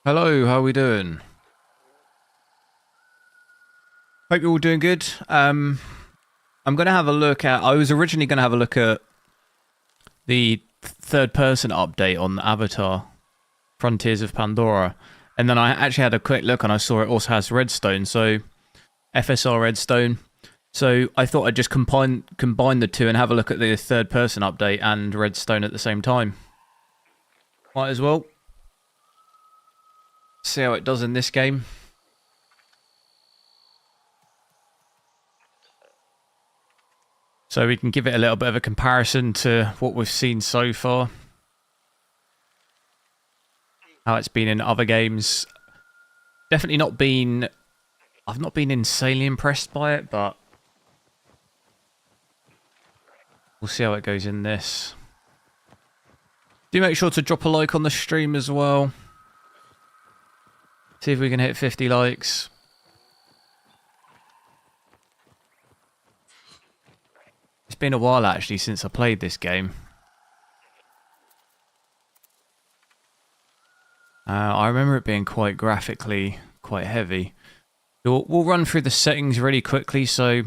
Hello, how are we doing? Hope you're all doing good. I'm going to have a look at... I was originally going to have a look at the third-person update on Avatar, Frontiers of Pandora. And then I actually had a quick look and I saw it also has Redstone, so FSR Redstone. So I thought I'd just combine the two and have a look at the third-person update and Redstone at the same time. Might as well. See how it does in this game. So we can give it a little bit of a comparison to what we've seen so far. How it's been in other games. Definitely not been... I've not been insanely impressed by it, but... we'll see how it goes in this. Do make sure to drop a like on the stream as well. See if we can hit 50 likes. It's been a while actually since I played this game. I remember it being quite graphically quite heavy. We'll run through the settings really quickly. So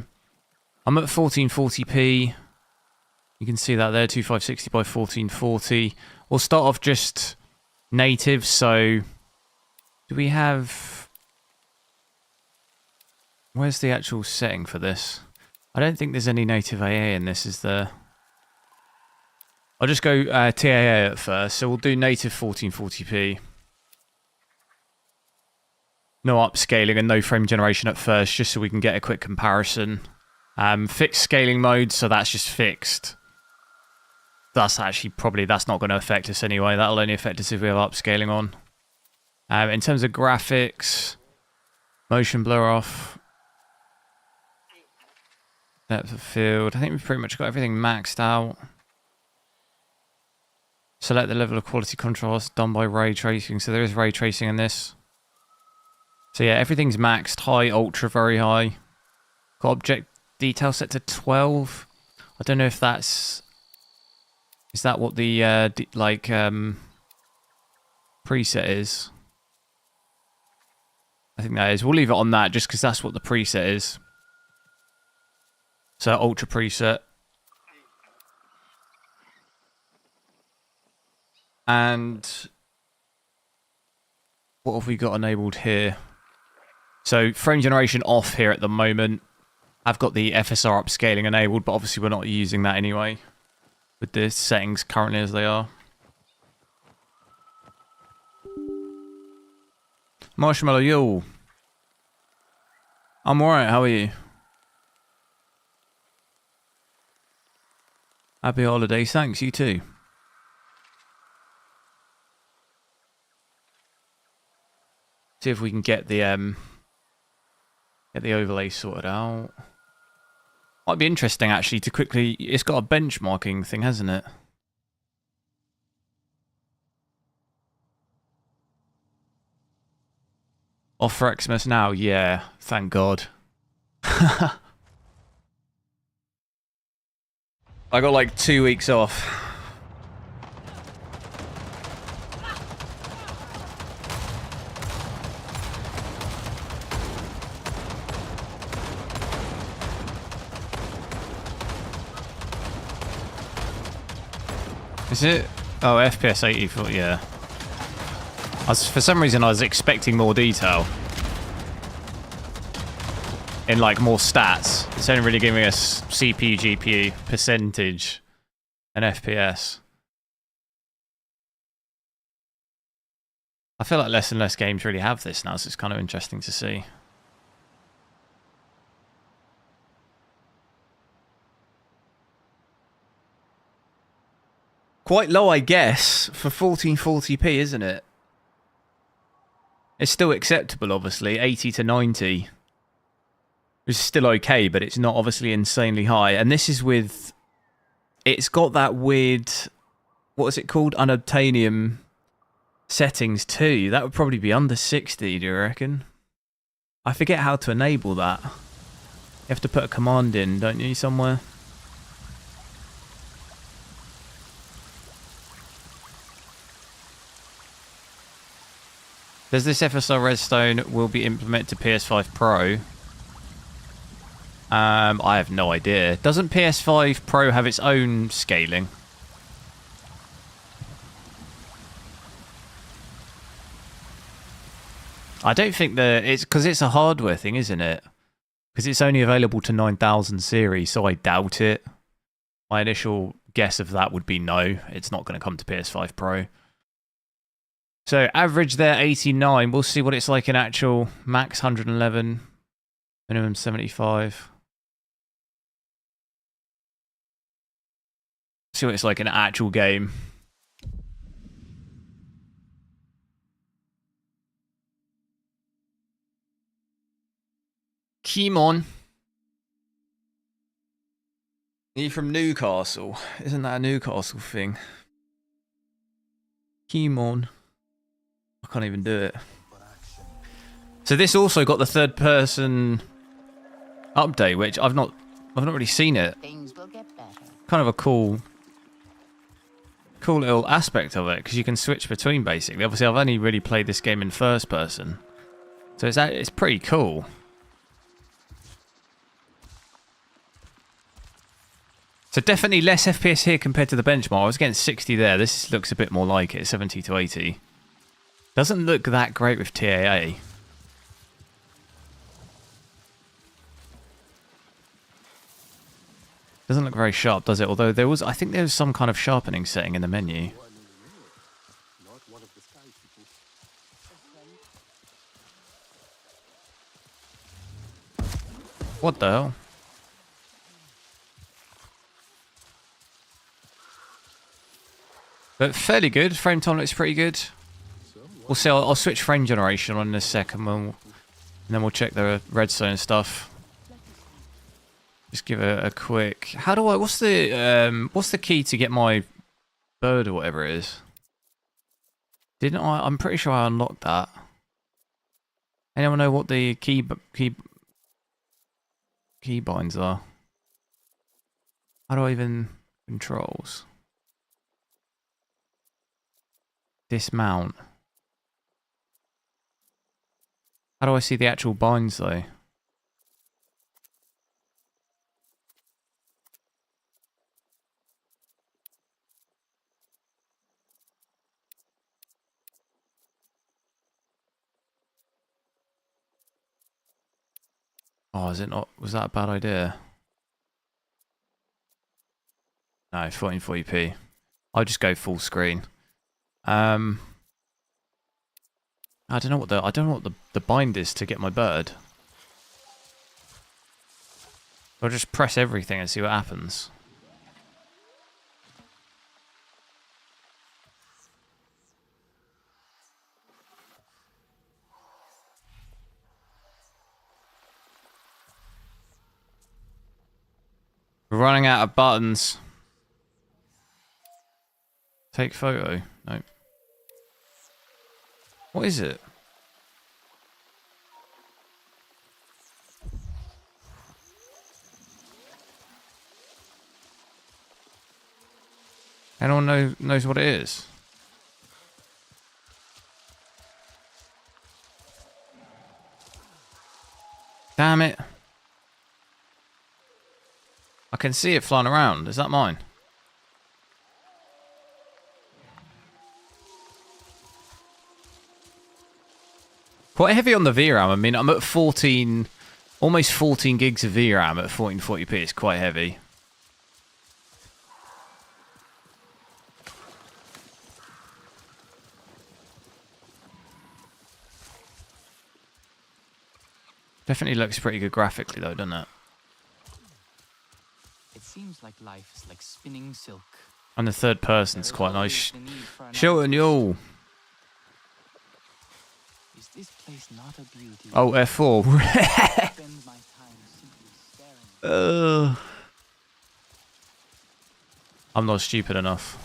I'm at 1440p. You can see that there, 2560 by 1440. We'll start off just native. So do we have... where's the actual setting for this? I don't think there's any native AA in this, is there? I'll just go TAA at first. So we'll do native 1440p. No upscaling and no frame generation at first, just so we can get a quick comparison. Fixed scaling mode, so that's just fixed. That's actually probably, that's not going to affect us anyway. That'll only affect us if we have upscaling on. In terms of graphics, motion blur off. Depth of field. I think we've pretty much got everything maxed out. Select the level of quality contrast done by ray tracing. So there is ray tracing in this. So yeah, everything's maxed. High, ultra, very high. Got object detail set to 12. I don't know if that's... is that what the preset is? I think that is. We'll leave it on that just because that's what the preset is. So ultra preset. And what have we got enabled here? So frame generation off here at the moment. I've got the FSR upscaling enabled, but obviously we're not using that anyway with the settings currently as they are. Marshmallow, yo. I'm alright, how are you? Happy holidays, thanks, you too. See if we can get the overlay sorted out. Might be interesting actually to quickly... it's got a benchmarking thing, hasn't it? Off for Xmas now? Yeah, thank God. I got like 2 weeks off. Is it? Oh, FPS 80, yeah. For some reason I was expecting more detail. In like more stats. It's only really giving us CPU, GPU, percentage, and FPS. I feel like less and less games really have this now, so it's kind of interesting to see. Quite low, I guess, for 1440p, isn't it? It's still acceptable, obviously, 80 to 90. It's still okay, but it's not obviously insanely high. And this is with... it's got that weird... what is it called? Unobtainium settings too. That would probably be under 60, do you reckon? I forget how to enable that. You have to put a command in, don't you, somewhere? Does this FSR Redstone will be implemented to PS5 Pro? I have no idea. Doesn't PS5 Pro have its own scaling? I don't think it's because it's a hardware thing, isn't it? Because it's only available to 9000 series, so I doubt it. My initial guess of that would be no, it's not going to come to PS5 Pro. So average there 89. We'll see what it's like in actual. Max 111, minimum 75. See what it's like in an actual game. Kimon. You're from Newcastle. Isn't that a Newcastle thing? Kimon. I can't even do it. So this also got the third person update, which I've not really seen it. Kind of a cool little aspect of it, because you can switch between basically. Obviously I've only really played this game in first person. So it's pretty cool. So definitely less FPS here compared to the benchmark. I was getting 60 there. This looks a bit more like it, 70 to 80. Doesn't look that great with TAA. Doesn't look very sharp, does it? Although I think there was some kind of sharpening setting in the menu. What the hell? But fairly good. Frame time looks pretty good. We'll see. I'll switch frame generation on in a second, and then we'll check the redstone stuff. Just give a quick. How do I? What's the key to get my bird or whatever it is? Didn't I? I'm pretty sure I unlocked that. Anyone know what the key binds are? How do I even controls? Dismount. How do I see the actual binds though? Oh, is it not? Was that a bad idea? No, 1440p. I'll just go full screen. I don't know what the bind is to get my bird. I'll just press everything and see what happens. We're running out of buttons. Take photo. No. What is it? Anyone knows what it is? Damn it. I can see it flying around. Is that mine? Quite heavy on the VRAM. I mean, I'm at 14, almost 14 gigs of VRAM at 1440p. It's quite heavy. Definitely looks pretty good graphically though, doesn't it? It seems like life is like spinning silk. And the third person's quite nice. Shilton y'all. Is this place not a beauty? Oh, F4. I'm not stupid enough.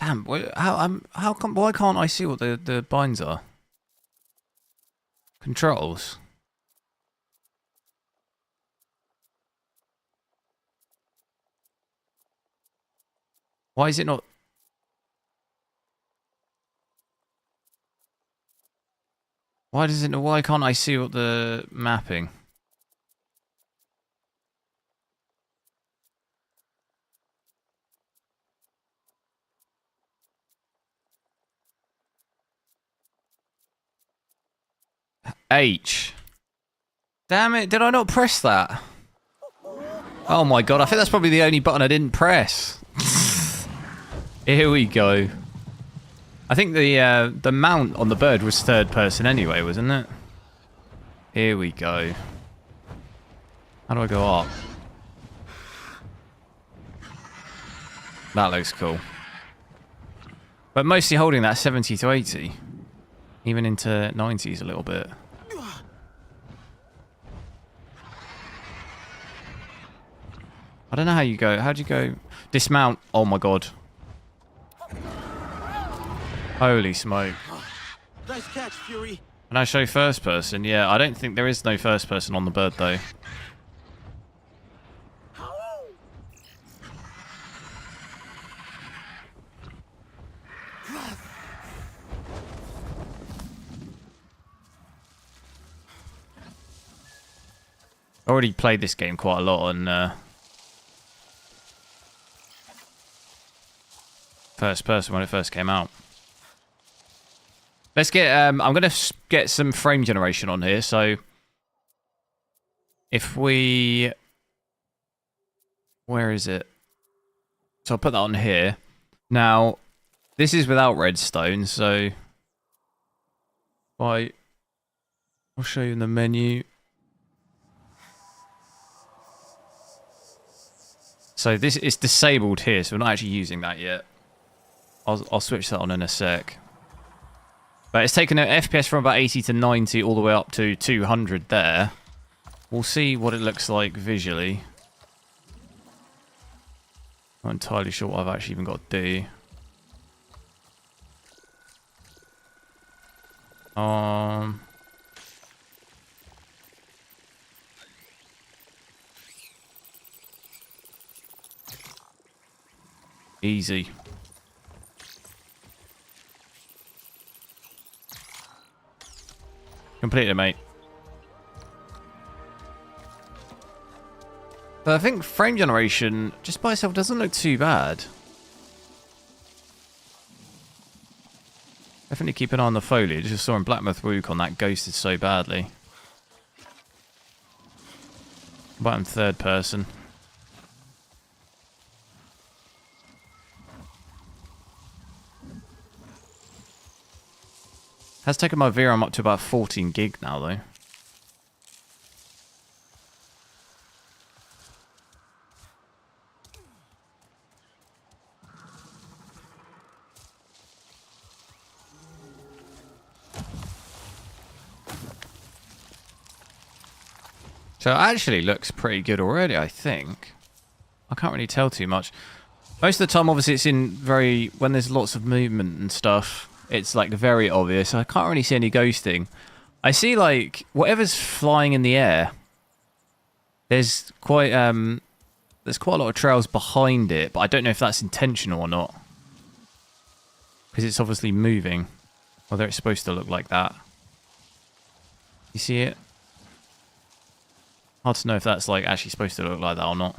Damn, how come? Why can't I see what the binds are? Controls. Why is it not? Why does it? Why can't I see what the mapping? H. Damn it! Did I not press that? Oh my god! I think that's probably the only button I didn't press. Here we go. I think the mount on the bird was third person anyway, wasn't it? Here we go. How do I go up? That looks cool. But mostly holding that 70 to 80. Even into 90s a little bit. I don't know how you go. How'd you go? Dismount. Oh my god. Holy smoke. Nice catch, Fury. And I show first person. Yeah, I don't think there is no first person on the bird though. I already played this game quite a lot on first person when it first came out. Let's get I'm going to get some frame generation on here. So if we, where is it? So I'll put that on here. Now this is without redstone, so I'll show you in the menu. So this is disabled here, so we're not actually using that yet. I'll switch that on in a sec. But it's taken an FPS from about 80 to 90 all the way up to 200 there. We'll see what it looks like visually. Not entirely sure what I've actually even got to do. Easy. Completed, mate. But I think frame generation just by itself doesn't look too bad. Definitely keep an eye on the foliage. Just saw in Blackmouth Wukon that ghosted so badly. But I'm third person. Has taken my VRAM up to about 14 gig now, though. So it actually looks pretty good already, I think. I can't really tell too much. Most of the time, obviously, it's in very... when there's lots of movement and stuff, it's like very obvious. I can't really see any ghosting. I see like whatever's flying in the air. There's quite a lot of trails behind it, but I don't know if that's intentional or not. Because it's obviously moving. Whether it's supposed to look like that. You see it? Hard to know if that's like actually supposed to look like that or not.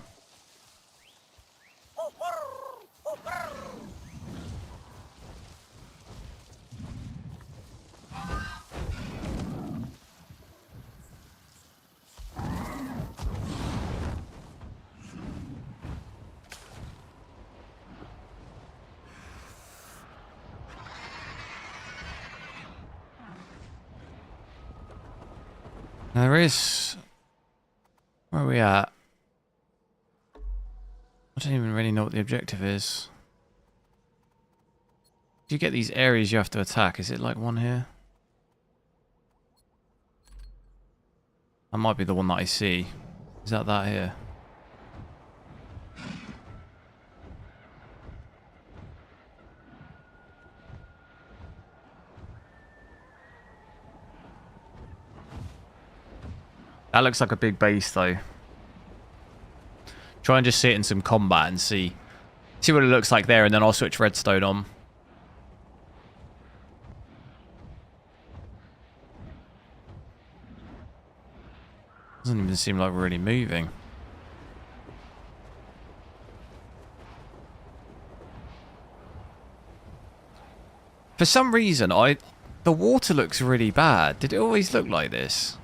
There is... where are we at? I don't even really know what the objective is. Do you get these areas you have to attack? Is it like one here? That might be the one that I see. Is that here? That looks like a big base, though. Try and just see it in some combat and see See what it looks like there, and then I'll switch Redstone on. Doesn't even seem like we're really moving. For some reason, the water looks really bad. Did it always look like this?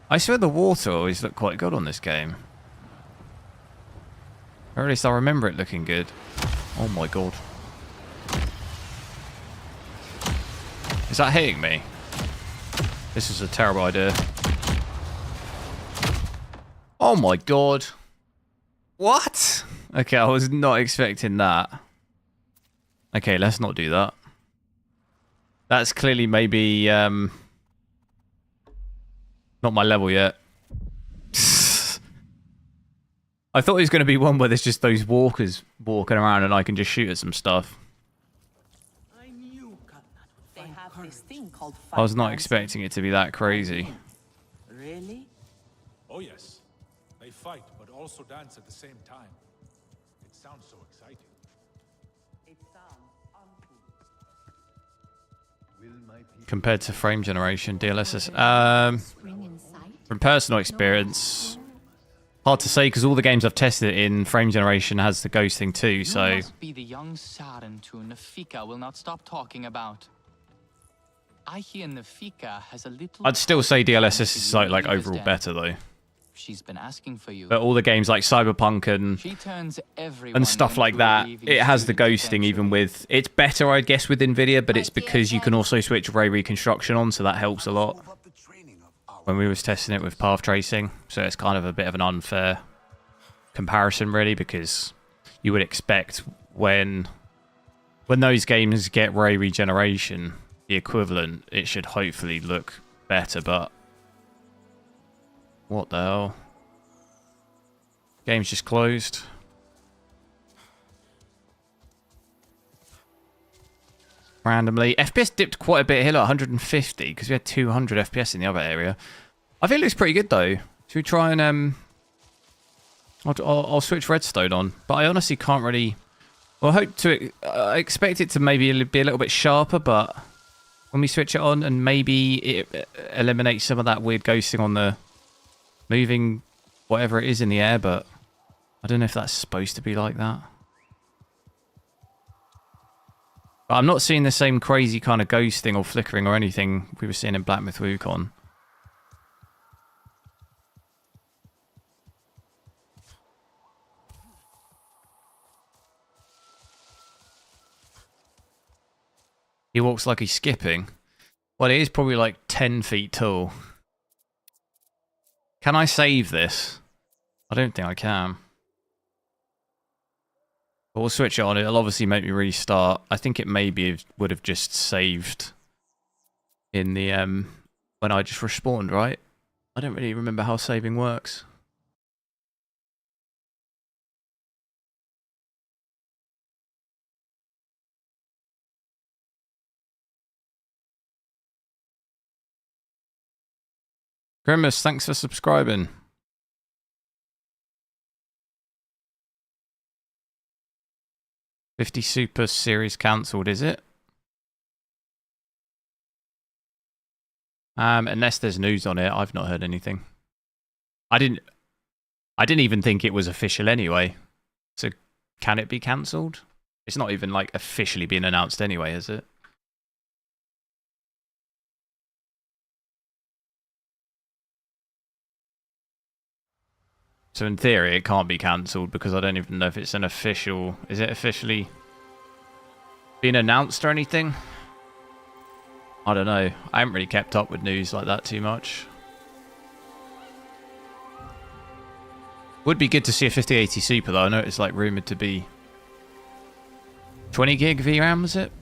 I swear the water always looked quite good on this game. Or at least I remember it looking good. Oh my god. Is that hitting me? This is a terrible idea. Oh my god. What? Okay, I was not expecting that. Okay, let's not do that. That's clearly maybe not my level yet. I thought it was going to be one where there's just those walkers walking around and I can just shoot at some stuff. I knew Katnat would They find have courage. this thing called I was not finance. expecting it to be that crazy. Really? Oh yes. They fight, but also dance at the same time. It sounds so exciting. It sounds uncool. Compared to frame generation, DLSS. Spring in sight. From personal experience, hard to say because all the games I've tested it in, frame generation has the ghosting too, You so... must be the young Sarent who Nafika will not stop talking about. I hear Nafika has a little... I'd still say DLSS is like Leave us overall then. better though. She's been asking for you. But all the games like Cyberpunk and She turns everyone and stuff like into that, a it has the student ghosting even eventually. with... It's better, I guess, with NVIDIA, but it's because you can also switch ray reconstruction on, so that helps a lot. When we was testing it with path tracing, so it's kind of a bit of an unfair comparison, really, because you would expect when those games get ray regeneration, the equivalent, it should hopefully look better, but... What the hell? Game's just closed. Randomly. FPS dipped quite a bit here, like 150, because we had 200 FPS in the other area. I think it looks pretty good, though. Should we try and... I'll switch Redstone on, but I honestly can't really... Well, I expect it to maybe be a little bit sharper, but when we switch it on, and maybe it eliminates some of that weird ghosting on the moving whatever it is in the air, but I don't know if that's supposed to be like that. But I'm not seeing the same crazy kind of ghosting or flickering or anything we were seeing in Black Myth Wukong. He walks like he's skipping. Well, it is probably like 10 feet tall. Can I save this? I don't think I can. But we'll switch it on. It'll obviously make me restart. I think it maybe would have just saved in the when I just respawned, right? I don't really remember how saving works. Grimace, thanks for subscribing. $50 Super Series cancelled, is it? Unless there's news on it, I've not heard anything. I didn't even think it was official anyway. So can it be cancelled? It's not even like officially been announced anyway, is it? So in theory, it can't be cancelled because I don't even know if it's an official... Is it officially been announced or anything? I don't know. I haven't really kept up with news like that too much. Would be good to see a 5080 Super though. I know it's like rumoured to be 20 gig VRAM, was it?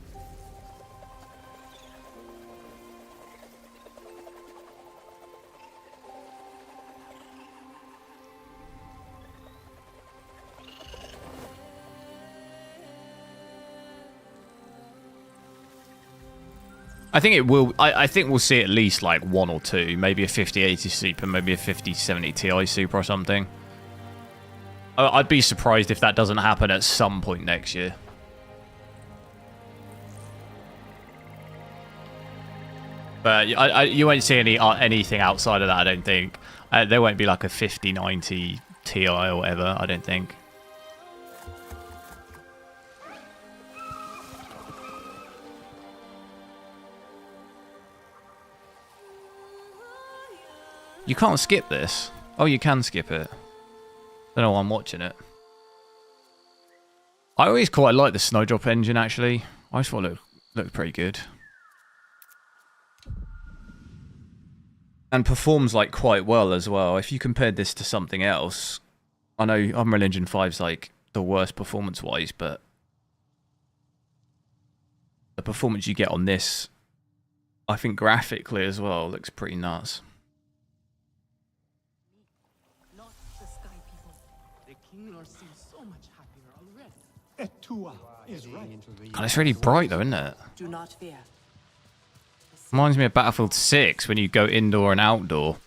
I think it will. I think we'll see at least like one or two, maybe a 5080 Super, maybe a 5070 Ti Super or something. I'd be surprised if that doesn't happen at some point next year. But you won't see anything outside of that, I don't think. There won't be like a 5090 Ti or whatever, I don't think. You can't skip this. Oh, you can skip it. Don't know why I'm watching it. I always quite like the Snowdrop engine, actually. I just thought it looked pretty good. And performs like quite well as well. If you compared this to something else, I know Unreal Engine 5's like the worst performance-wise, but the performance you get on this, I think graphically as well, looks pretty nuts. Not the sky people. The king lord seems so much happier already. Etua is right. God, it's really bright though, isn't it? Do not fear. Reminds me of Battlefield 6 when you go indoor and outdoor.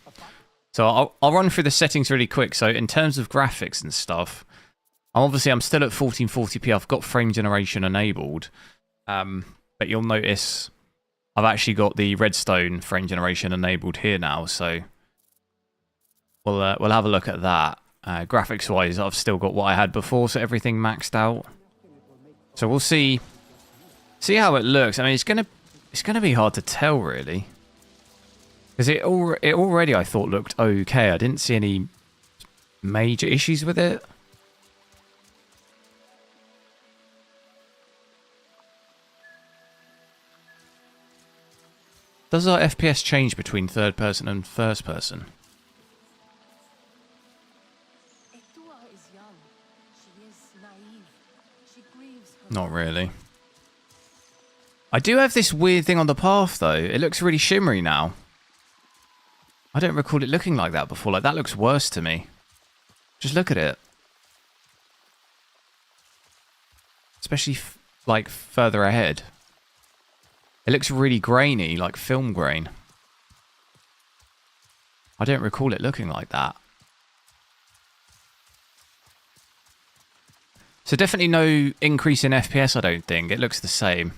So I'll run through the settings really quick. So in terms of graphics and stuff, obviously I'm still at 1440p. I've got frame generation enabled. But you'll notice I've actually got the Redstone frame generation enabled here now. So we'll have a look at that. Graphics wise, I've still got what I had before, so everything maxed out. So we'll see how it looks. I mean, it's gonna be hard to tell, really, because it already I thought looked okay. I didn't see any major issues with it. Does our FPS change between third person and first person? Etua is young. She is naive. She grieves her Not really. I do have this weird thing on the path, though. It looks really shimmery now. I don't recall it looking like that before. Like, that looks worse to me. Just look at it. Especially, like, further ahead. It looks really grainy, like film grain. I don't recall it looking like that. So definitely no increase in FPS, I don't think. It looks the same.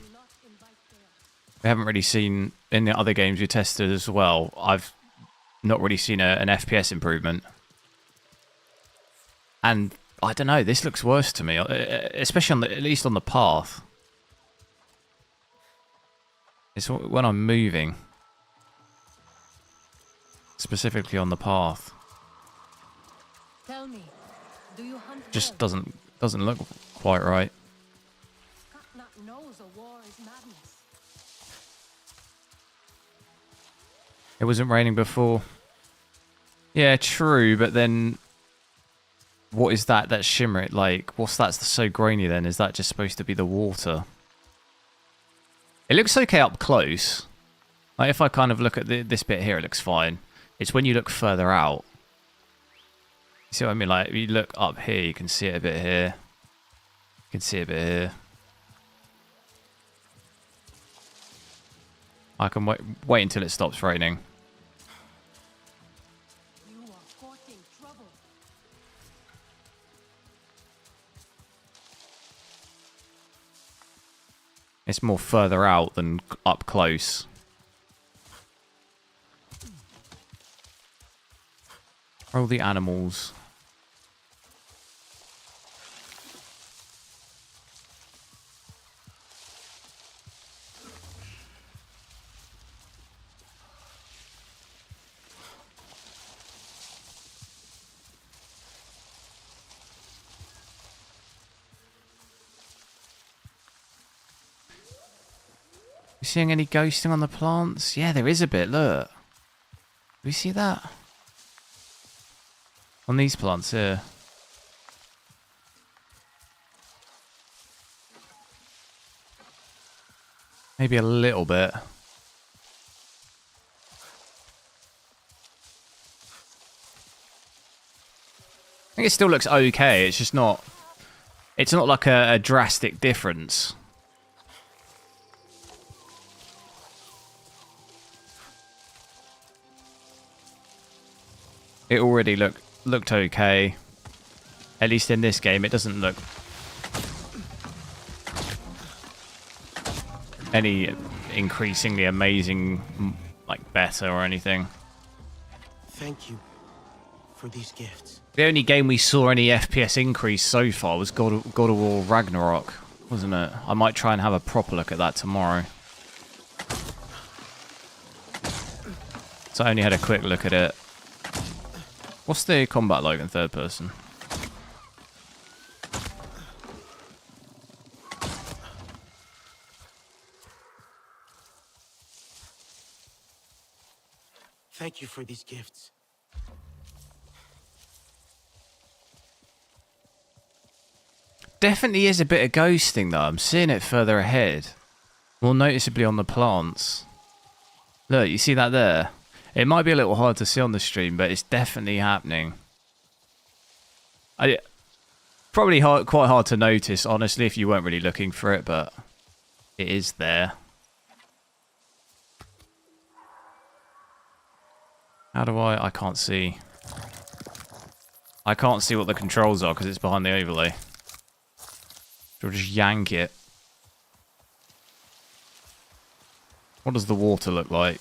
We haven't really seen, in the other games we tested as well, I've not really seen an FPS improvement. And, I don't know, this looks worse to me, especially at least on the path. It's when I'm moving. Specifically on the path. Tell me, do you hunt Just well? doesn't look quite right. Katnat knows a war is madness. It wasn't raining before. Yeah, true, but then what is that shimmer? Like, what's that's so grainy then? Is that just supposed to be the water? It looks okay up close. Like, if I kind of look at this bit here, it looks fine. It's when you look further out. You see what I mean? Like, if you look up here, you can see it a bit here. You can see it a bit here. I can wait until it stops raining. You are courting trouble. It's more further out than up close. All the animals. You seeing any ghosting on the plants? Yeah, there is a bit, look. Do we see that? On these plants here. Maybe a little bit. I think it still looks okay, it's just not... It's not like a drastic difference. It already looked okay. At least in this game, it doesn't look any increasingly amazing, like better or anything. Thank you for these gifts. The only game we saw any FPS increase so far was God of War Ragnarok, wasn't it? I might try and have a proper look at that tomorrow. So I only had a quick look at it. What's the combat like in third person? Thank you for these gifts. Definitely is a bit of ghosting though. I'm seeing it further ahead. More noticeably on the plants. Look, you see that there? It might be a little hard to see on the stream, but it's definitely happening. Probably quite hard to notice, honestly, if you weren't really looking for it, but it is there. How do I can't see. I can't see what the controls are because it's behind the overlay. So we'll just yank it. What does the water look like?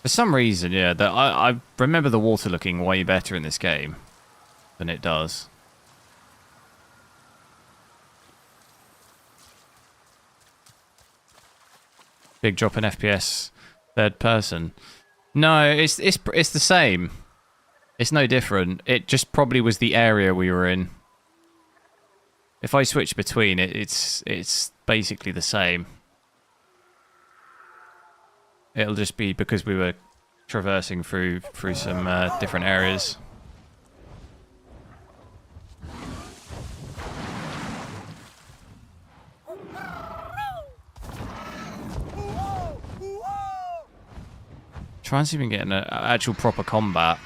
For some reason, yeah, that I remember the water looking way better in this game than it does. Big drop in FPS, third person. No, it's the same. It's no different. It just probably was the area we were in. If I switch between it, it's basically the same. It'll just be because we were traversing through some different areas. Try and see if we can get an actual proper combat.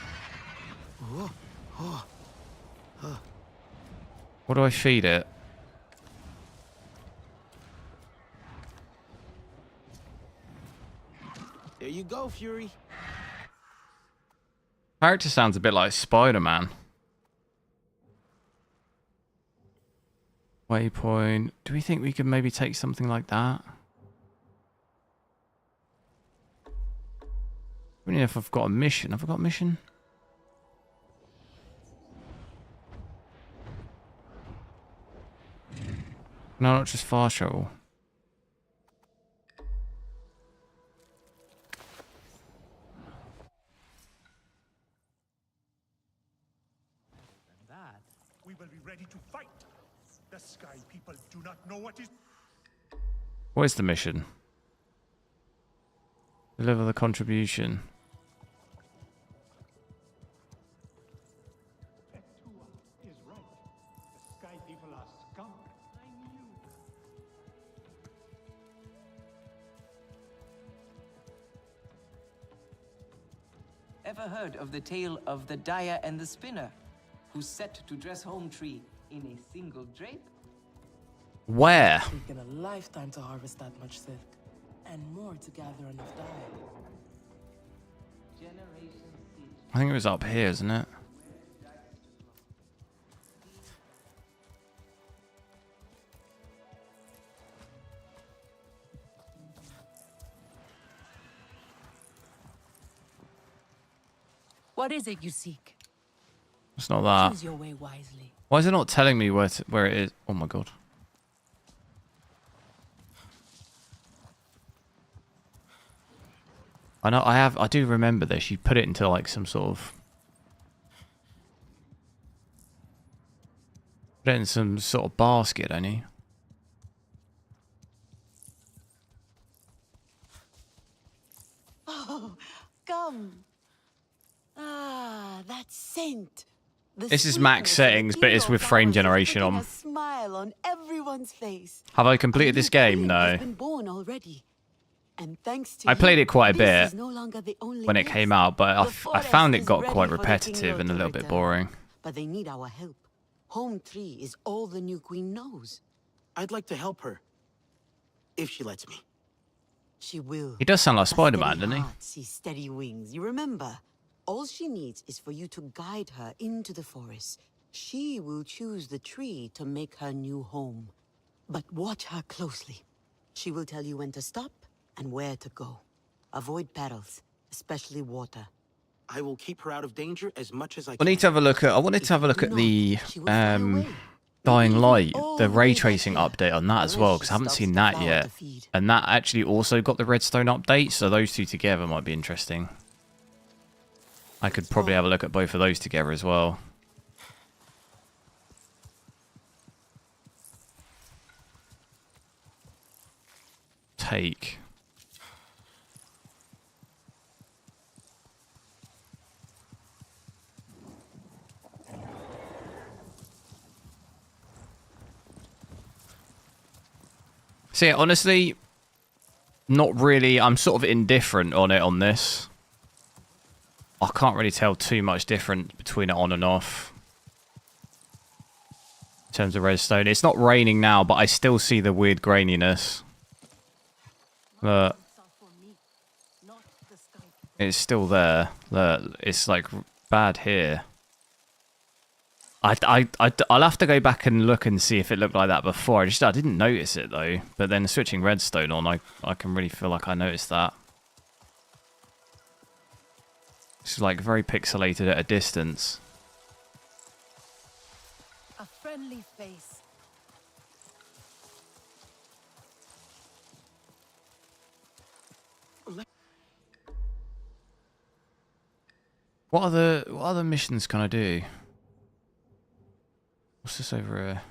What do I feed it? There you go, Fury. Character sounds a bit like Spider-Man. Waypoint. Do we think we could maybe take something like that? I don't know if I've got a mission. Have I got a mission? No, not just fast travel. We will be ready to fight. The Sky people do not know what is. What is the mission? Deliver the contribution. Is right. The Sky people are scum. I knew. Ever heard of the tale of the dyer and the spinner, who's set to dress Hometree in a single drape? Where? Taken a lifetime to harvest that much silk, and more to gather enough dye. Generation siege. I think it was up here, isn't it? What is it you seek? It's not that. Choose your way wisely. Why is it not telling me where it is? Oh my god. I know I do remember this. You put it into like some sort of put it in some sort of basket, don't you? Oh, come. Ah, that scent. This is max settings, but it's with frame generation on. A smile on everyone's face. Have I completed this game? No. Been born already. And thanks to I played it quite a this bit is no longer the only when it nest. came out, but The I found it forest got is quite ready for the repetitive king and a little bit to return. boring. But they need our help. Hometree is all the new queen knows. I'd like to help her. If she lets me. She will. He does sound like A Spider-Man, steady doesn't he? heart sees steady wings. You remember? All she needs is for you to guide her into the forest. She will choose the tree to make her new home. But watch her closely. She will tell you when to stop and where to go. Avoid perils, especially water. I will keep her out of danger as much as I I can. need to have a look at. I wanted to have a look at the Dying Light, the ray tracing update on that as well, because I haven't seen that yet. And that actually also got the Redstone update, so those two together might be interesting. I could probably have a look at both of those together as well. Take. See, honestly, not really. I'm sort of indifferent on it on this. I can't really tell too much difference between it on and off. In terms of redstone. It's not raining now, but I still see the weird graininess. But it's still there. It's like bad here. I'll have to go back and look and see if it looked like that before. I didn't notice it though. But then switching redstone on, I can really feel like I noticed that. It's like very pixelated at a distance. A friendly face. What other missions can I do? What's this over here?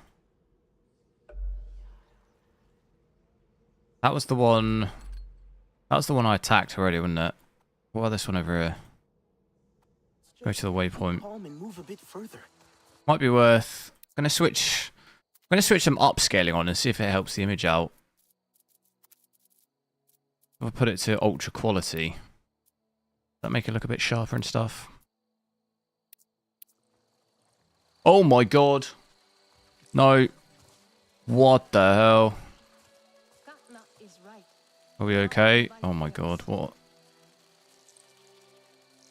That was the one. That was the one I attacked already, wasn't it? What about this one over here? Go to the waypoint. And move a bit further. Might be worth. I'm gonna switch some upscaling on and see if it helps the image out. If I put it to ultra quality, that make it look a bit sharper and stuff. Oh my god! No. What the hell? Are we okay? Oh my god! What?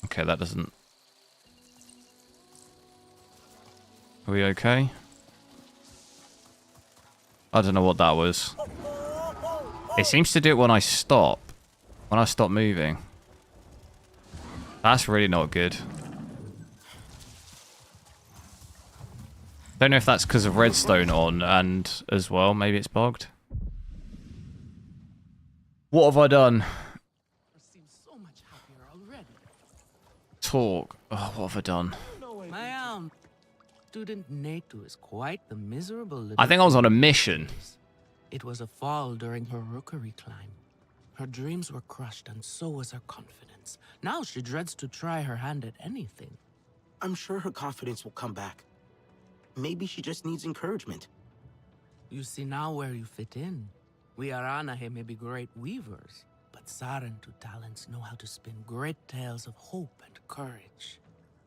Okay, that doesn't. Are we okay? I don't know what that was. It seems to do it when I stop. When I stop moving. That's really not good. Don't know if that's because of redstone on and as well. Maybe it's bugged. What have I done? Seems so much happier already. Talk. Oh, what have I done? My student Natu is quite the miserable little... I think I was on a mission. It was a fall during her rookery climb. Her dreams were crushed and so was her confidence. Now she dreads to try her hand at anything. I'm sure her confidence will come back. Maybe she just needs encouragement. You see now where you fit in. We Aranahe may be great weavers, but Sarentu talents know how to spin great tales of hope and courage.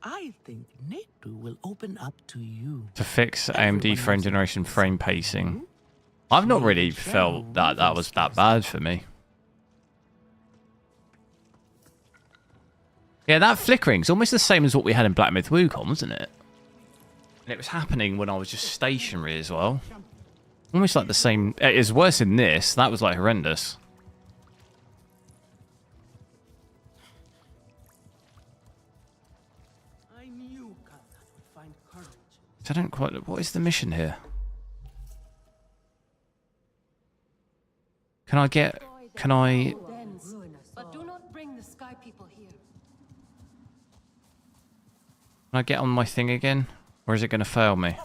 I think Natu will open up to you. To fix AMD frame generation frame pacing. I've not really felt that that was that bad for me. Yeah, that flickering's almost the same as what we had in Black Myth Wukong, wasn't it? And it was happening when I was just stationary as well. Almost like the same. It is worse in this. That was like horrendous. I knew Kalnat would find courage. I don't quite. What is the mission here? Can I get? Can I? But do not bring the sky people here. Can I get on my thing again, or is it going to fail me?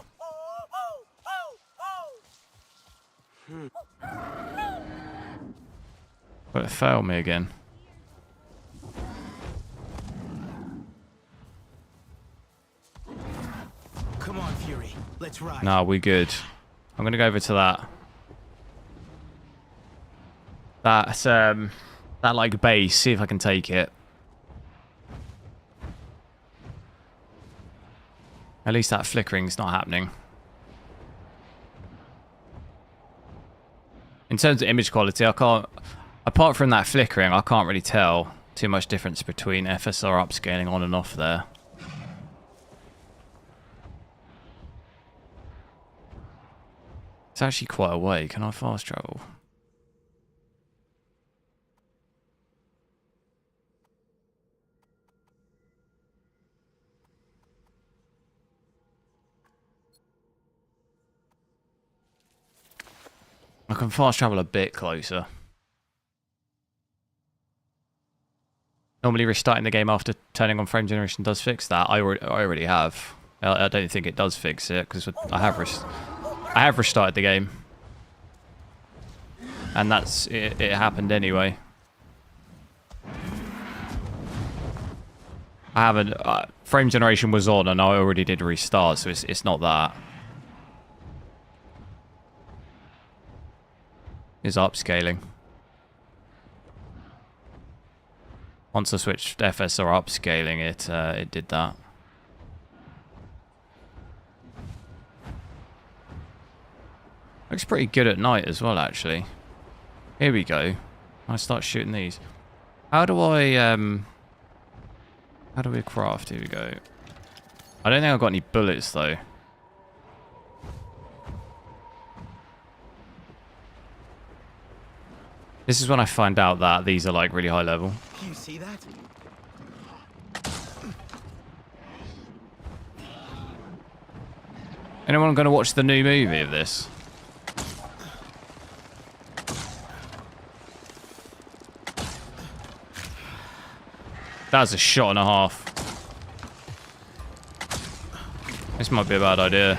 Will it fail me again? Come on, Fury. Let's ride. No, we good. I'm gonna go over to that. That's that like base. See if I can take it. At least that flickering's not happening. In terms of image quality, I can't. Apart from that flickering, I can't really tell too much difference between FSR upscaling on and off there. It's actually quite a way. Can I fast travel? I can fast travel a bit closer. Normally restarting the game after turning on frame generation does fix that. I already have. I don't think it does fix it because I have restarted the game. And that's it, it happened anyway. I haven't frame generation was on and I already did restart, so it's not that. It's upscaling. Once I switched FSR upscaling, it did that. Looks pretty good at night as well, actually. Here we go. I start shooting these. How do we craft? Here we go. I don't think I've got any bullets though. This is when I find out that these are like really high level. You see that? Anyone going to watch the new movie of this? That was a shot and a half. This might be a bad idea.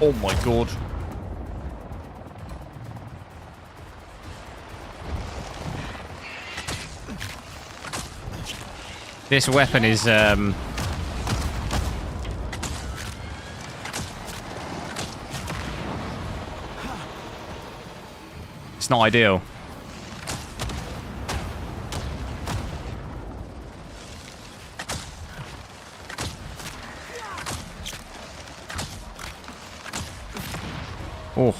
Oh my god. This weapon is it's not ideal. Oh.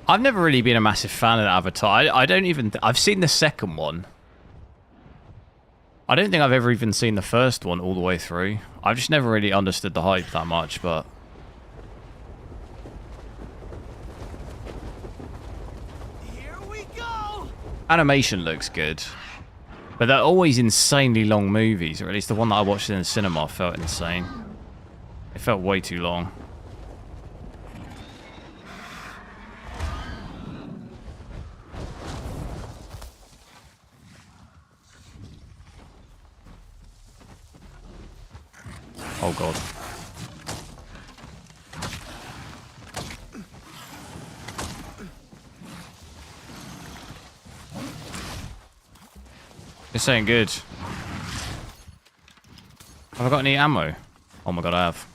I've never really been a massive fan of Avatar. I don't even... I've seen the second one. I don't think I've ever even seen the first one all the way through. I've just never really understood the hype that much, but... Here we go. Animation looks good. But they're always insanely long movies, or at least the one that I watched in the cinema felt insane. It felt way too long. Oh god. This ain't good. Have I got any ammo? Oh my god, I have.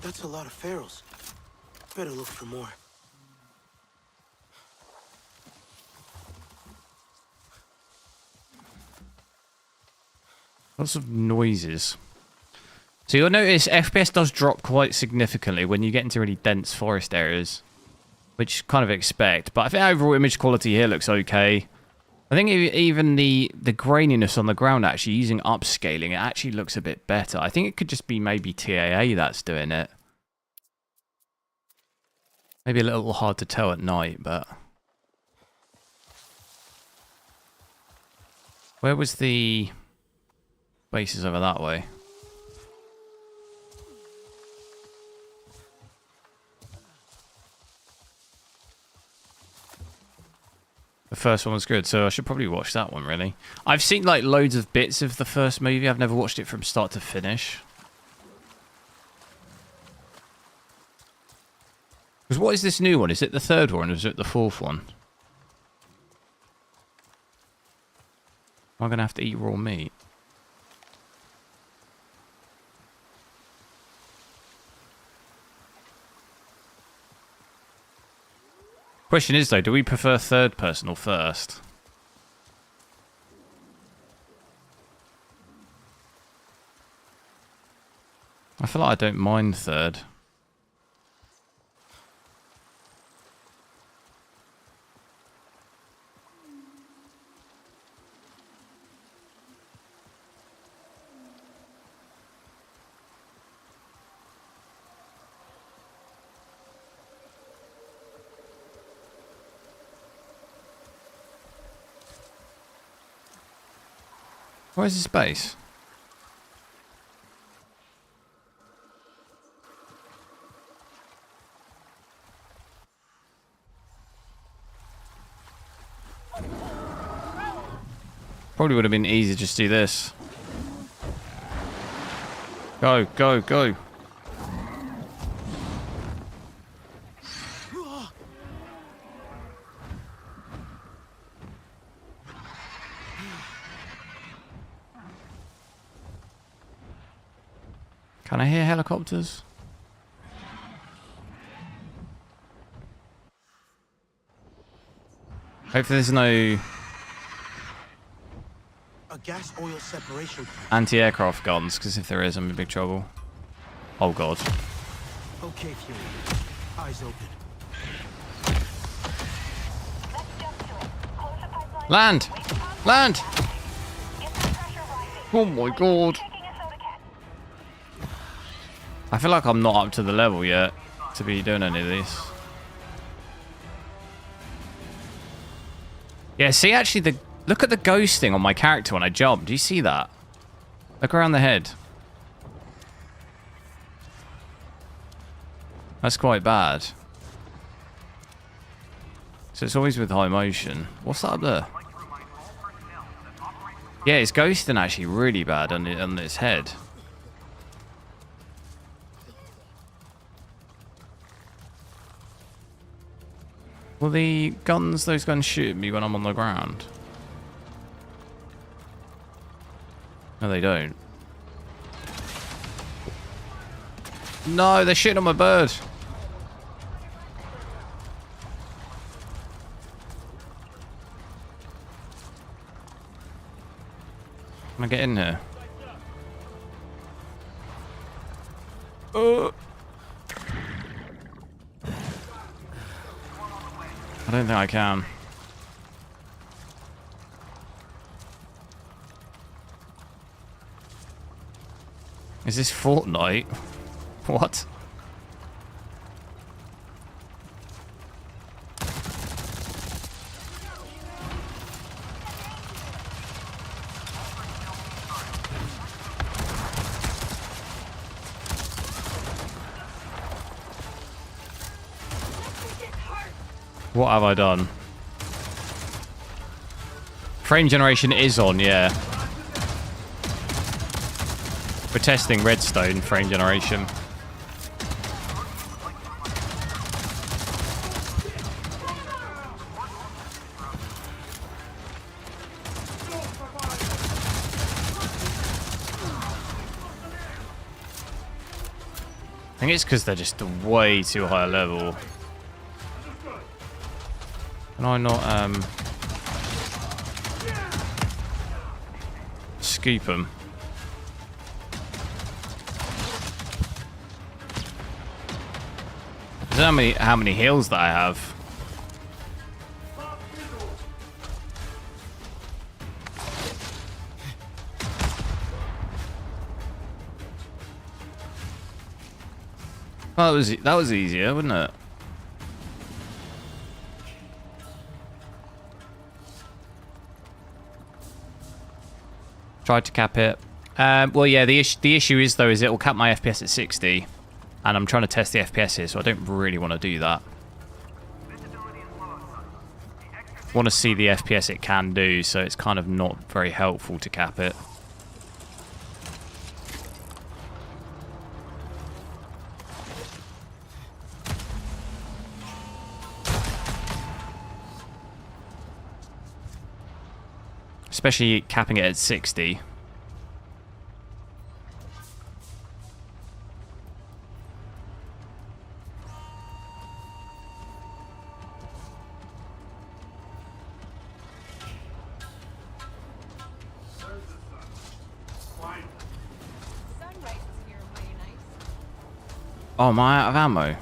That's a lot of ferals. Better look for more. Lots of noises. So you'll notice FPS does drop quite significantly when you get into really dense forest areas, which kind of expect. But I think overall image quality here looks okay. I think even the graininess on the ground, actually using upscaling, it actually looks a bit better. I think it could just be maybe TAA that's doing it. Maybe a little hard to tell at night, but... Where was the bases over that way? The first one was good, so I should probably watch that one, really. I've seen, like, loads of bits of the first movie. I've never watched it from start to finish. Because what is this new one? Is it the third one, or is it the fourth one? Am I going to have to eat raw meat? Question is though, do we prefer third person or first? I feel like I don't mind third. Where's his base? Probably would have been easy to just do this. Go, go, go. Can I hear helicopters? Hopefully there's no A gas oil separation plant. anti-aircraft guns, because if there is, I'm in big trouble. Oh god. Okay, Fury. Eyes open. Land! Land! Oh my god. I feel like I'm not up to the level yet to be doing any of these. Yeah, see actually look at the ghosting on my character when I jump. Do you see that? Look around the head. That's quite bad. So it's always with high motion. What's that up there? Yeah, it's ghosting actually really bad on its head. Well, those guns shoot at me when I'm on the ground. No, they don't. No, they're shooting on my bird. Can I get in here? I don't think I can. Is this Fortnite? What? What have I done? Frame generation is on, yeah. We're testing Redstone frame generation. I think it's because they're just way too high a level. Can I not, scoop them? I don't know how many heals that I have. Well, that was easier, wasn't it? Tried to cap it. Well, yeah, the issue is, though, is it will cap my FPS at 60. And I'm trying to test the FPS here, so I don't really want to do that. Want to see the FPS it can do, so it's kind of not very helpful to cap it. Especially capping it at 60. Oh, am I out of ammo?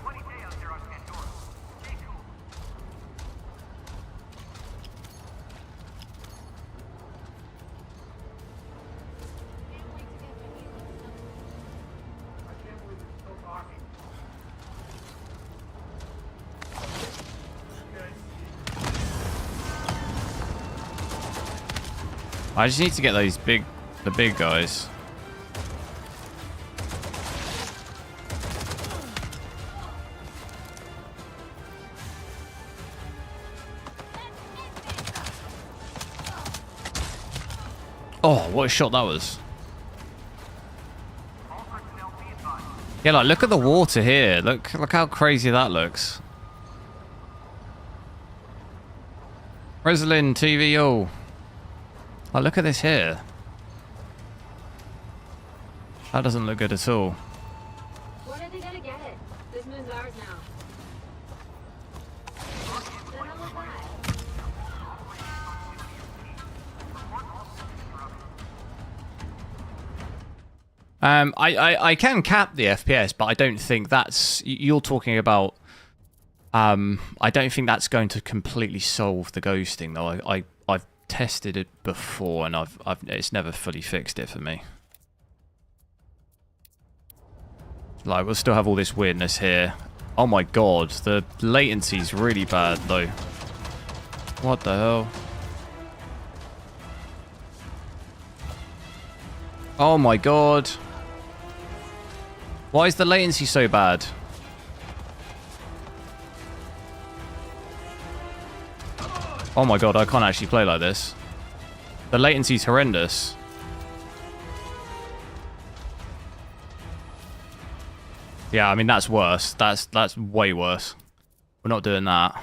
I just need to get the big guys. Oh, what a shot that was. Yeah, like, look at the water here. Look how crazy that looks. Reslin TVO. Oh, look at this here. That doesn't look good at all. When are they gonna get it? This moon's ours now. Then I'll look back. I can cap the FPS, but I don't think that's... You're talking about... I don't think that's going to completely solve the ghosting, though. I've tested it before, and it's never fully fixed it for me. Like, we'll still have all this weirdness here. Oh my god, the latency's really bad, though. What the hell? Oh my god. Why is the latency so bad? Oh my god, I can't actually play like this. The latency's horrendous. Yeah, I mean, that's worse. That's way worse. We're not doing that.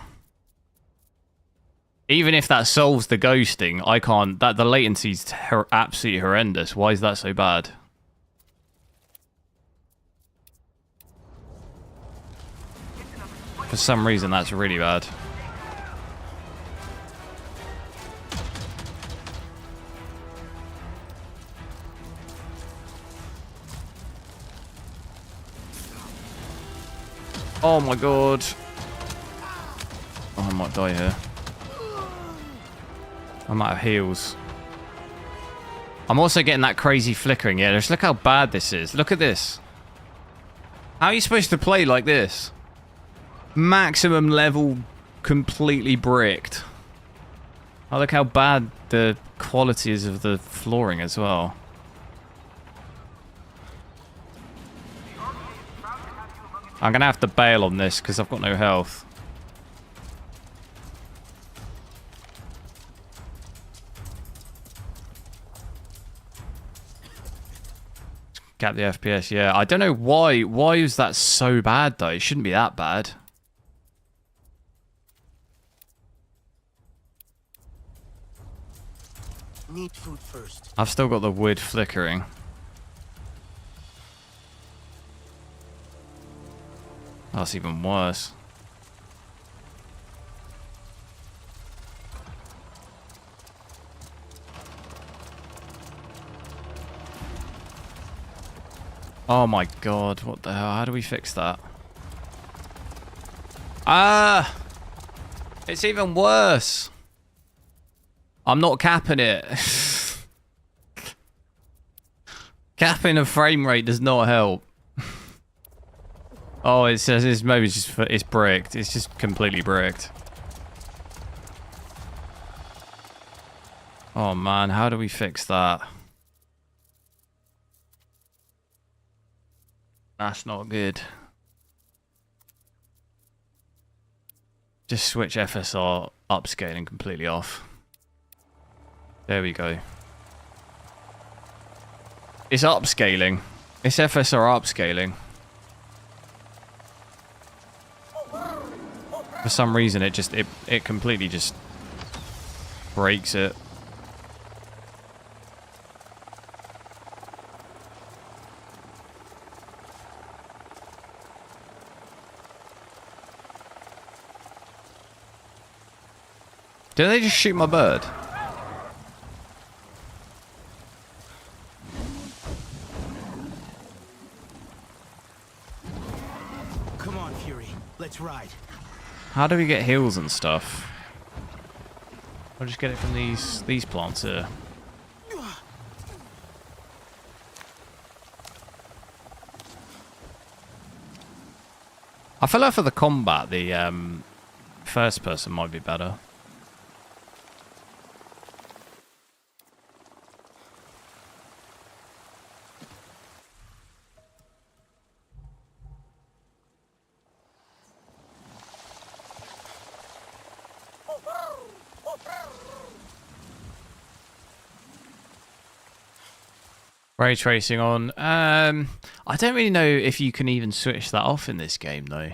Even if that solves the ghosting, I can't... The latency's absolutely horrendous. Why is that so bad? For some reason, that's really bad. Oh my god. Oh, I might die here. I'm out of heals. I'm also getting that crazy flickering. Yeah, just look how bad this is. Look at this. How are you supposed to play like this? Maximum level, completely bricked. Oh, look how bad the quality is of the flooring as well. I'm going to have to bail on this because I've got no health. Cap the FPS, yeah. I don't know why. Why is that so bad, though? It shouldn't be that bad. Need food first. I've still got the wood flickering. That's even worse. Oh my god, what the hell? How do we fix that? Ah! It's even worse! I'm not capping it. Capping a frame rate does not help. Oh, it says it's maybe it's bricked. It's just completely bricked. Oh man, how do we fix that? That's not good. Just switch FSR upscaling completely off. There we go. It's upscaling. It's FSR upscaling. For some reason, it completely just breaks it. Did they just shoot my bird? Fury. Let's ride. How do we get heals and stuff? I'll just get it from these plants here. I feel like for the combat, the first person might be better. Ray tracing on. I don't really know if you can even switch that off in this game, though.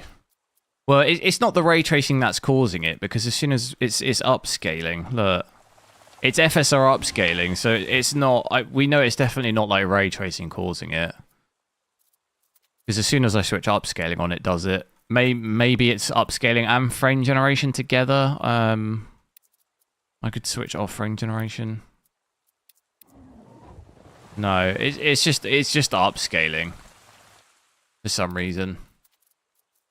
Well, it's not the ray tracing that's causing it, because as soon as it's upscaling, look, it's FSR upscaling, so it's not. We know it's definitely not like ray tracing causing it, because as soon as I switch upscaling on, it does it. Maybe it's upscaling and frame generation together. I could switch off frame generation. No, it's just upscaling for some reason.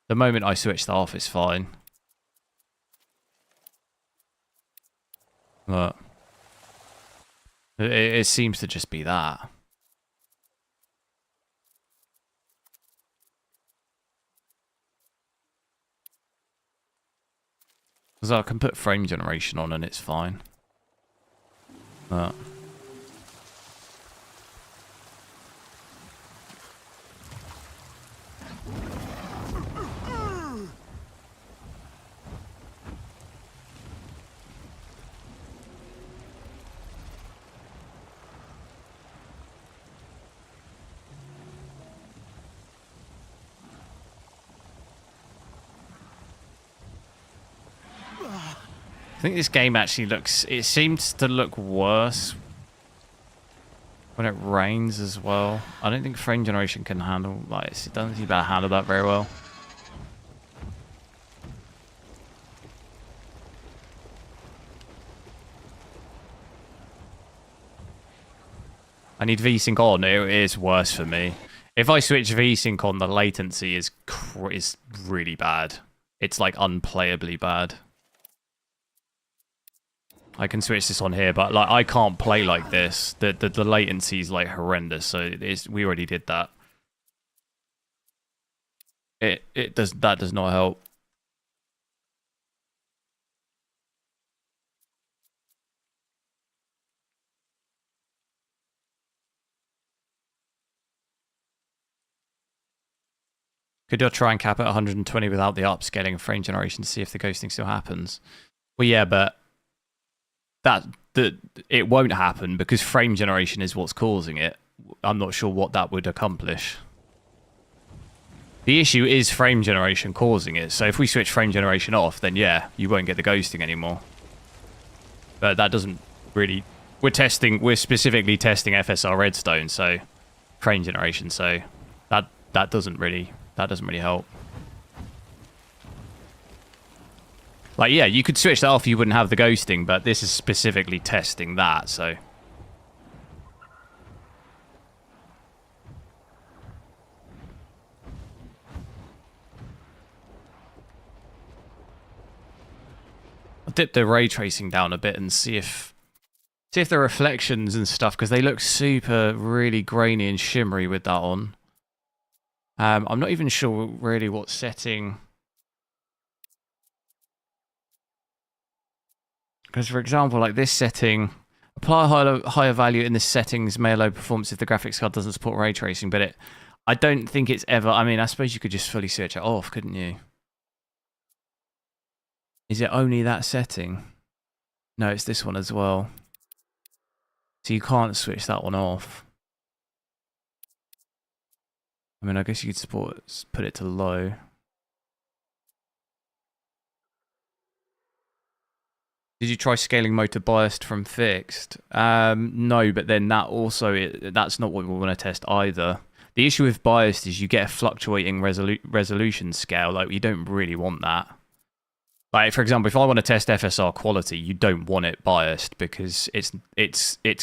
The moment I switch that off, it's fine. But it seems to just be that. Because I can put frame generation on and it's fine. But I think this game actually looks... It seems to look worse when it rains as well. I don't think frame generation can handle... Like, it doesn't seem to handle that very well. I need VSync on. It is worse for me. If I switch VSync on, the latency is really bad. It's like unplayably bad. I can switch this on here, but like I can't play like this. The latency is like horrendous. So we already did that. That does not help. Could you try and cap at 120 without the upscaling and frame generation to see if the ghosting still happens? Well, yeah, but it won't happen because frame generation is what's causing it. I'm not sure what that would accomplish. The issue is frame generation causing it. So if we switch frame generation off, then yeah, you won't get the ghosting anymore. But that doesn't really... We're specifically testing FSR Redstone, so frame generation, so that doesn't really help. Like, yeah, you could switch that off, you wouldn't have the ghosting, but this is specifically testing that, so... I'll dip the ray tracing down a bit and see if the reflections and stuff, because they look super, really grainy and shimmery with that on. I'm not even sure really what setting... Because, for example, like this setting, apply a higher value in the settings, may allow performance if the graphics card doesn't support ray tracing, but I don't think it's ever... I mean, I suppose you could just fully switch it off, couldn't you? Is it only that setting? No, it's this one as well. So you can't switch that one off. I mean, I guess you could put it to low. Did you try scaling mode to biased from fixed? No, but then that's not what we want to test either. The issue with biased is you get a fluctuating resolution scale. Like, you don't really want that. Like, for example, if I want to test FSR quality, you don't want it biased because it's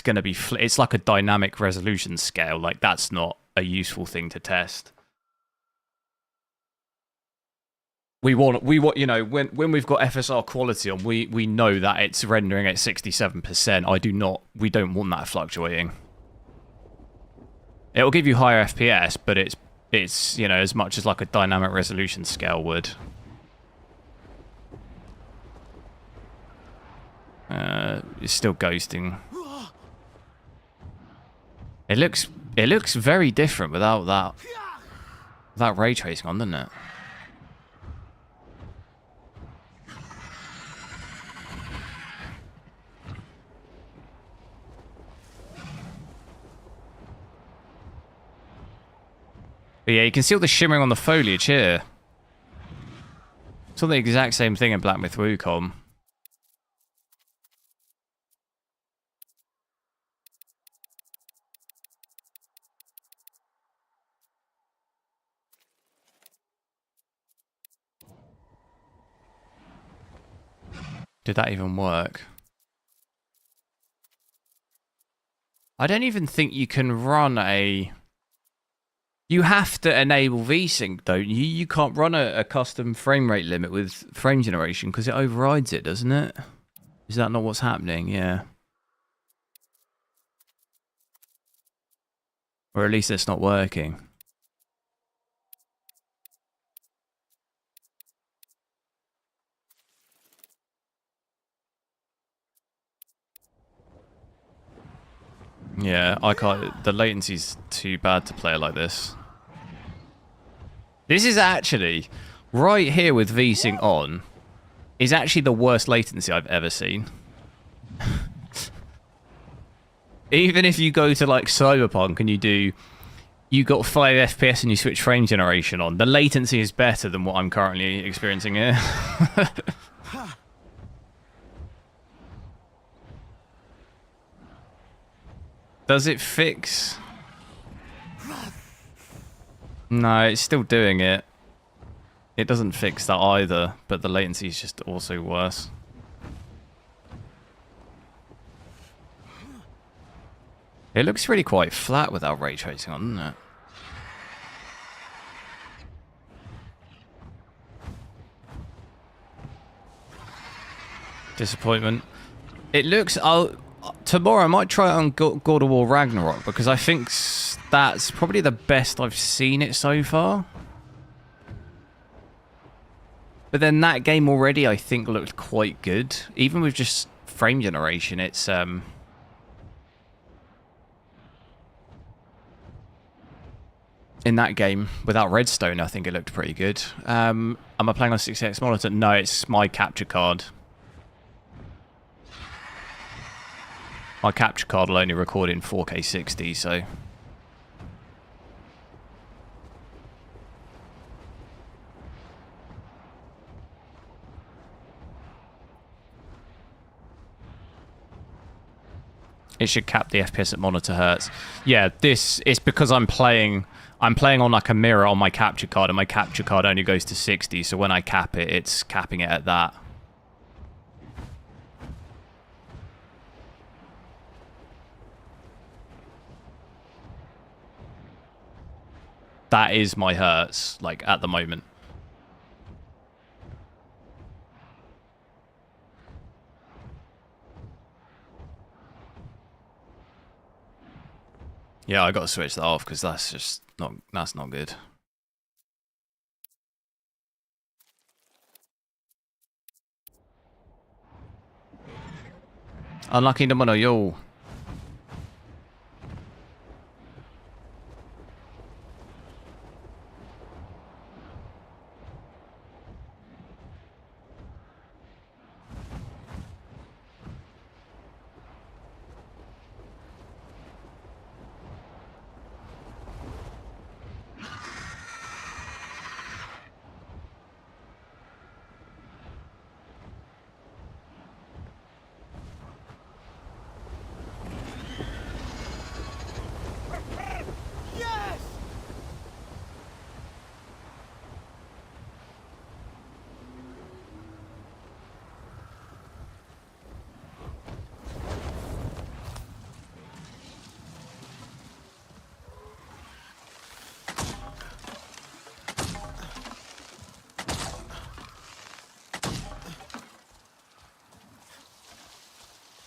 going to be... It's like a dynamic resolution scale. Like, that's not a useful thing to test. we want, you know, when we've got FSR quality on, we know that it's rendering at 67%. We don't want that fluctuating. It'll give you higher FPS, but it's you know, as much as like a dynamic resolution scale would. It's still ghosting. It looks very different without ray tracing on, doesn't it? But yeah, you can see all the shimmering on the foliage here. It's all the exact same thing in Black Myth Wukong. Did that even work? I don't even think you can run a... You have to enable VSync, don't you? You can't run a custom frame rate limit with frame generation because it overrides it, doesn't it? Is that not what's happening? Yeah. Or at least it's not working. Yeah, I can't... The latency's too bad to play it like this. This is actually, right here with VSync on, is actually the worst latency I've ever seen. Even if you go to like Cyberpunk and you got 5 FPS and you switch frame generation on, the latency is better than what I'm currently experiencing here. Does it fix? No, it's still doing it. It doesn't fix that either, but the latency is just also worse. It looks really quite flat without ray tracing on, doesn't it? Disappointment. It looks... tomorrow I might try it on God of War Ragnarok, because I think that's probably the best I've seen it so far. But then that game already, I think, looked quite good. Even with just frame generation, it's... in that game, without Redstone, I think it looked pretty good. Am I playing on 6X monitor? No, it's my capture card. My capture card will only record in 4K 60, so... It should cap the FPS at monitor hertz. Yeah, this is because I'm playing on like a mirror on my capture card, and my capture card only goes to 60, so when I cap it, it's capping it at that. That is my hertz, like, at the moment. Yeah, I gotta switch that off because that's just not, that's not good. Unlucky naman yo.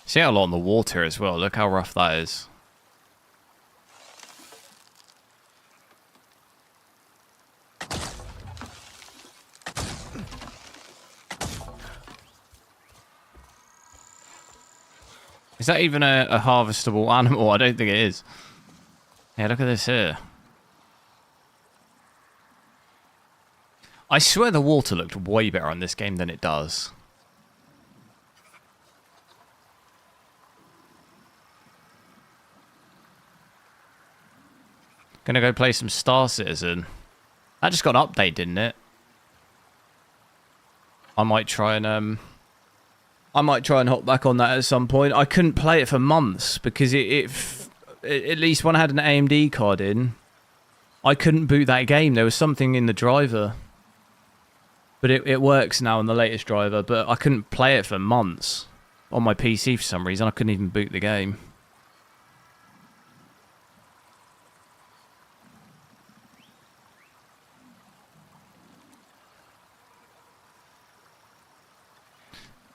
See how long the water as well. Look how rough that is. Is that even a harvestable animal? I don't think it is. Yeah, look at this here. I swear the water looked way better on this game than it does. Gonna go play some Star Citizen. That just got an update, didn't it? I might try and hop back on that at some point. I couldn't play it for months because at least when I had an AMD card in, I couldn't boot that game. There was something in the driver. But it works now on the latest driver, but I couldn't play it for months on my PC for some reason. I couldn't even boot the game.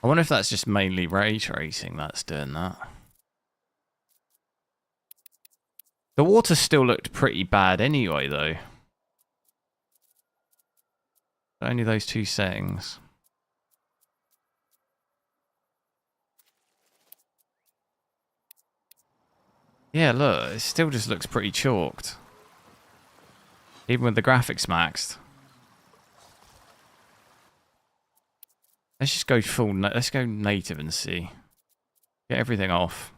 I wonder if that's just mainly ray tracing that's doing that. The water still looked pretty bad anyway, though. Only those two settings. Yeah, look, it still just looks pretty chalked. Even with the graphics maxed. Let's just go let's go native and see. Get everything off.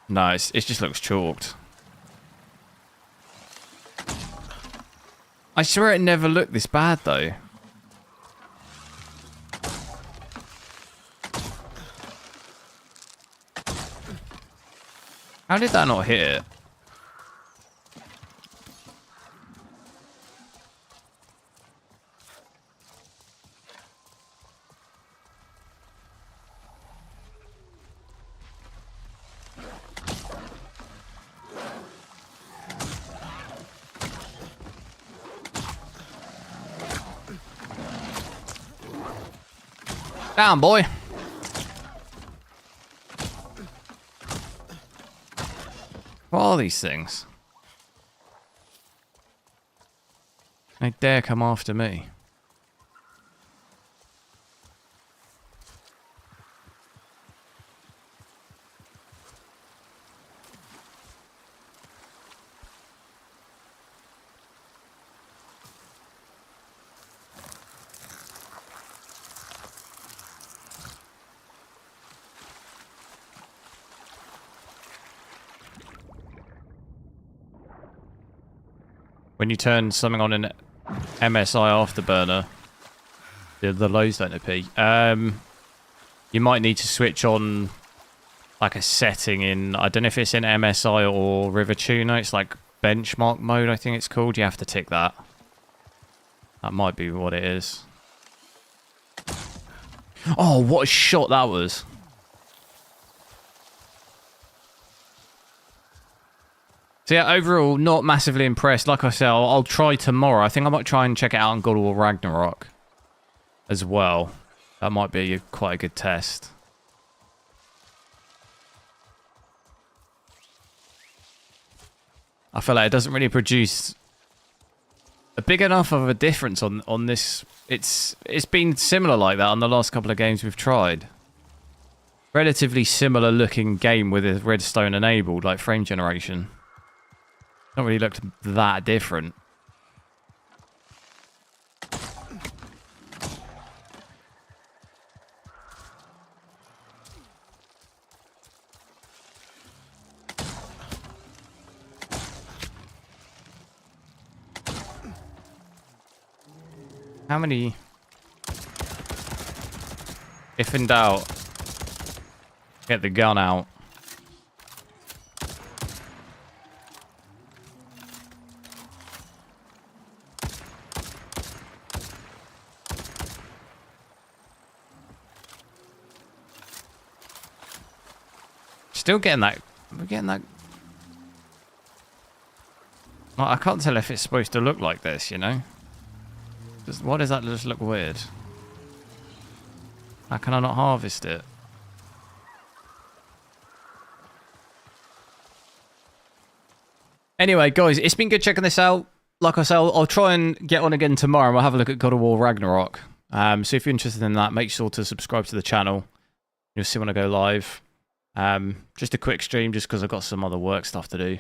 No, it just looks chalked. I swear it never looked this bad, though. How did that not hit it? Down, boy. What are these things? They dare come after me. When you turn something on an MSI afterburner, the lows don't appear. You might need to switch on like a setting in, I don't know if it's in MSI or River Tuner. It's like benchmark mode, I think it's called. You have to tick that. That might be what it is. Oh, what a shot that was. So yeah, overall, not massively impressed. Like I said, I'll try tomorrow. I think I might try and check it out on God of War Ragnarok as well. That might be quite a good test. I feel like it doesn't really produce a big enough of a difference on this. It's been similar like that on the last couple of games we've tried. Relatively similar looking game with a redstone enabled, like frame generation. Not really looked that different. How many? If in doubt, get the gun out. Still getting that. We're getting that. I can't tell if it's supposed to look like this, you know? Why does that just look weird? How can I not harvest it? Anyway, guys, it's been good checking this out. Like I said, I'll try and get on again tomorrow and we'll have a look at God of War Ragnarok. So if you're interested in that, make sure to subscribe to the channel. You'll see when I go live. Just a quick stream just because I've got some other work stuff to do.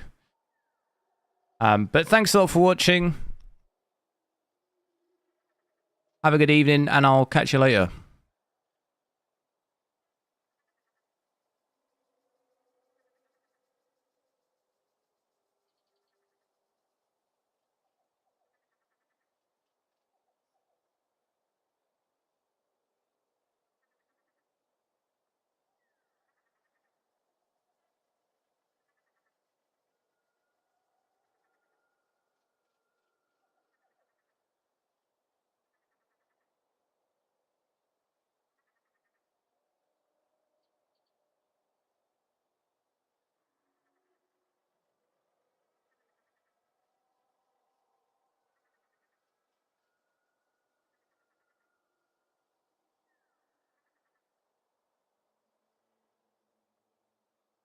But thanks a lot for watching. Have a good evening and I'll catch you later.